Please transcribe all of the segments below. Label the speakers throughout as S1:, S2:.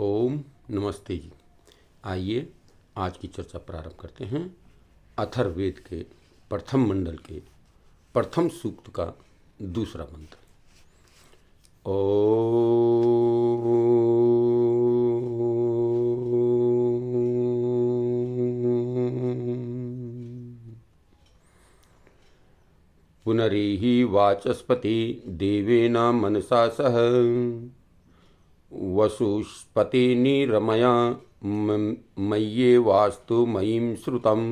S1: ओम नमस्ते जी। आइए आज की चर्चा प्रारंभ करते हैं। अथर्ववेद के प्रथम मंडल के प्रथम सूक्त का दूसरा मंत्र। पुनरेहि वाचस्पति देवेन मनसा सह वसुस्पतिर्निरमया मय्येवास्तु मयीं श्रुतम्।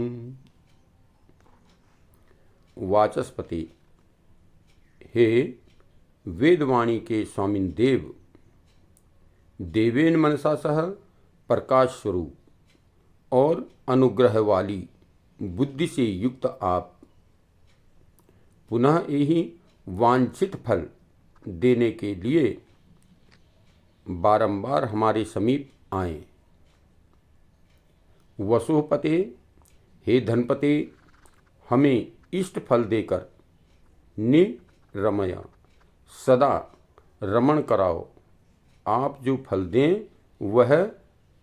S1: वाचस्पति, हे वेदवाणी के स्वामी देव, देवेन मनसा सह प्रकाश स्वरूप और अनुग्रह वाली बुद्धि से युक्त आप पुनः यही वांछित फल देने के लिए बारंबार हमारे समीप आए। वसुपते, हे धनपते, हमें इष्ट फल देकर निरमया सदा रमण कराओ। आप जो फल दें वह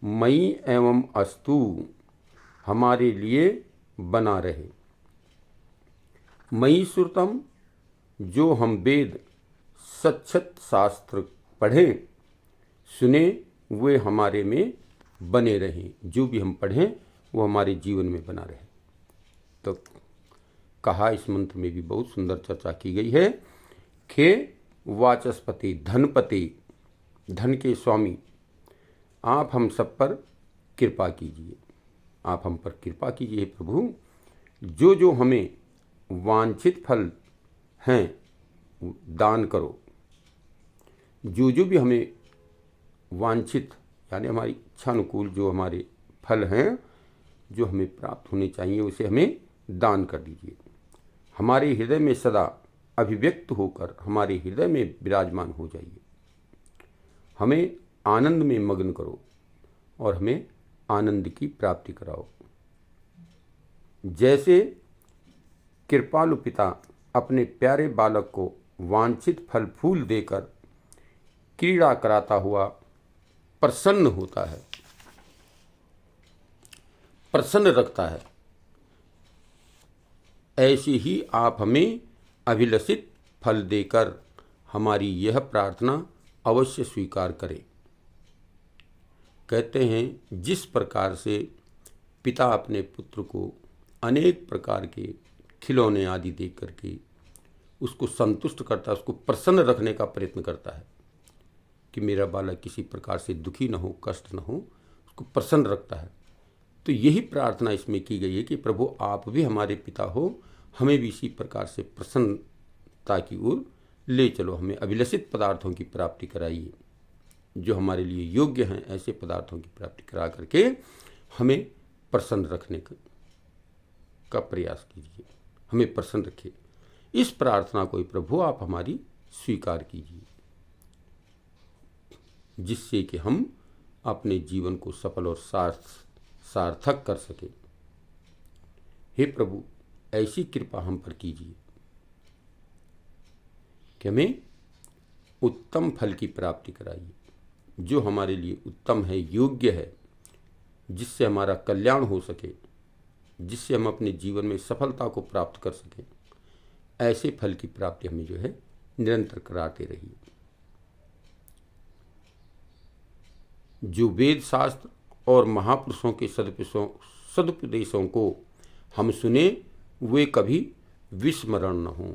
S1: मयि एवं अस्तु हमारे लिए बना रहे। मयि श्रुतम, जो हम वेद सच्छत शास्त्र पढ़ें सुने वे हमारे में बने रहें। जो भी हम पढ़ें वो हमारे जीवन में बना रहे। तो कहा इस मंत्र में भी बहुत सुंदर चर्चा की गई है। खे वाचस्पति, धनपति, धन के स्वामी, आप हम सब पर कृपा कीजिए। आप हम पर कृपा कीजिए प्रभु। जो जो हमें वांछित फल हैं दान करो। जो जो भी हमें वांछित यानी हमारी इच्छानुकूल जो हमारे फल हैं जो हमें प्राप्त होने चाहिए उसे हमें दान कर दीजिए। हमारे हृदय में सदा अभिव्यक्त होकर हमारे हृदय में विराजमान हो जाइए। हमें आनंद में मग्न करो और हमें आनंद की प्राप्ति कराओ। जैसे कृपालु पिता अपने प्यारे बालक को वांछित फल फूल देकर क्रीड़ा कराता हुआ प्रसन्न होता है, प्रसन्न रखता है, ऐसे ही आप हमें अभिलषित फल देकर हमारी यह प्रार्थना अवश्य स्वीकार करें। कहते हैं जिस प्रकार से पिता अपने पुत्र को अनेक प्रकार के खिलौने आदि दे करके उसको संतुष्ट करता है, उसको प्रसन्न रखने का प्रयत्न करता है कि मेरा बालक किसी प्रकार से दुखी न हो, कष्ट न हो, उसको प्रसन्न रखता है। तो यही प्रार्थना इसमें की गई है कि प्रभु आप भी हमारे पिता हो, हमें भी इसी प्रकार से प्रसन्नता की ओर ले चलो। हमें अभिलषित पदार्थों की प्राप्ति कराइए, जो हमारे लिए योग्य हैं ऐसे पदार्थों की प्राप्ति करा करके हमें प्रसन्न रखने का प्रयास कीजिए। हमें प्रसन्न रखिए। इस प्रार्थना को प्रभु आप हमारी स्वीकार कीजिए, जिससे कि हम अपने जीवन को सफल और सार्थक कर सके। हे प्रभु, ऐसी कृपा हम पर कीजिए कि हमें उत्तम फल की प्राप्ति कराइए, जो हमारे लिए उत्तम है, योग्य है, जिससे हमारा कल्याण हो सके, जिससे हम अपने जीवन में सफलता को प्राप्त कर सकें। ऐसे फल की प्राप्ति हमें जो है निरंतर कराते रहिए। जो वेद शास्त्र और महापुरुषों के सदुपदेशों को हम सुने वे कभी विस्मरण न हों,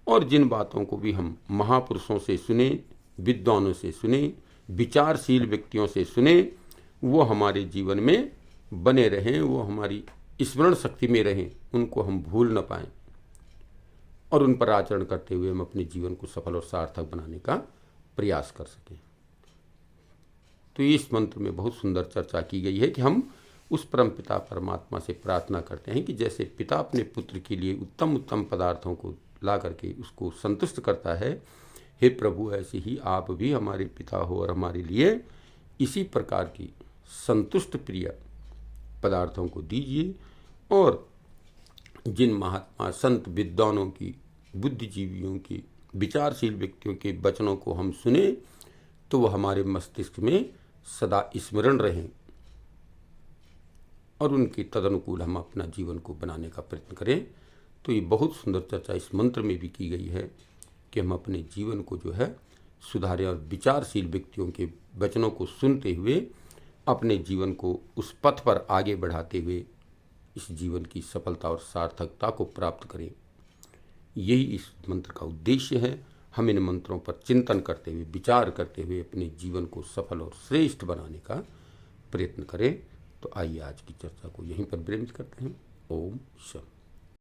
S1: और जिन बातों को भी हम महापुरुषों से सुने, विद्वानों से सुने, विचारशील व्यक्तियों से सुने, वो हमारे जीवन में बने रहें, वो हमारी स्मरण शक्ति में रहें, उनको हम भूल न पाएं और उन पर आचरण करते हुए हम अपने जीवन को सफल और सार्थक बनाने का प्रयास कर सकें। तो इस मंत्र में बहुत सुंदर चर्चा की गई है कि हम उस परम पिता परमात्मा से प्रार्थना करते हैं कि जैसे पिता अपने पुत्र के लिए उत्तम उत्तम पदार्थों को ला करके उसको संतुष्ट करता है, हे प्रभु ऐसे ही आप भी हमारे पिता हो और हमारे लिए इसी प्रकार की संतुष्ट प्रिय पदार्थों को दीजिए। और जिन महात्मा संत विद्वानों की, बुद्धिजीवियों की, विचारशील व्यक्तियों के वचनों को हम सुने तो वह हमारे मस्तिष्क में सदा स्मरण रहें और उनके तदनुकूल हम अपना जीवन को बनाने का प्रयत्न करें। तो ये बहुत सुंदर चर्चा इस मंत्र में भी की गई है कि हम अपने जीवन को जो है सुधारें और विचारशील व्यक्तियों के वचनों को सुनते हुए अपने जीवन को उस पथ पर आगे बढ़ाते हुए इस जीवन की सफलता और सार्थकता को प्राप्त करें। यही इस मंत्र का उद्देश्य है। हम इन मंत्रों पर चिंतन करते हुए, विचार करते हुए अपने जीवन को सफल और श्रेष्ठ बनाने का प्रयत्न करें। तो आइए आज की चर्चा को यहीं पर विराम करते हैं। ओम शांति।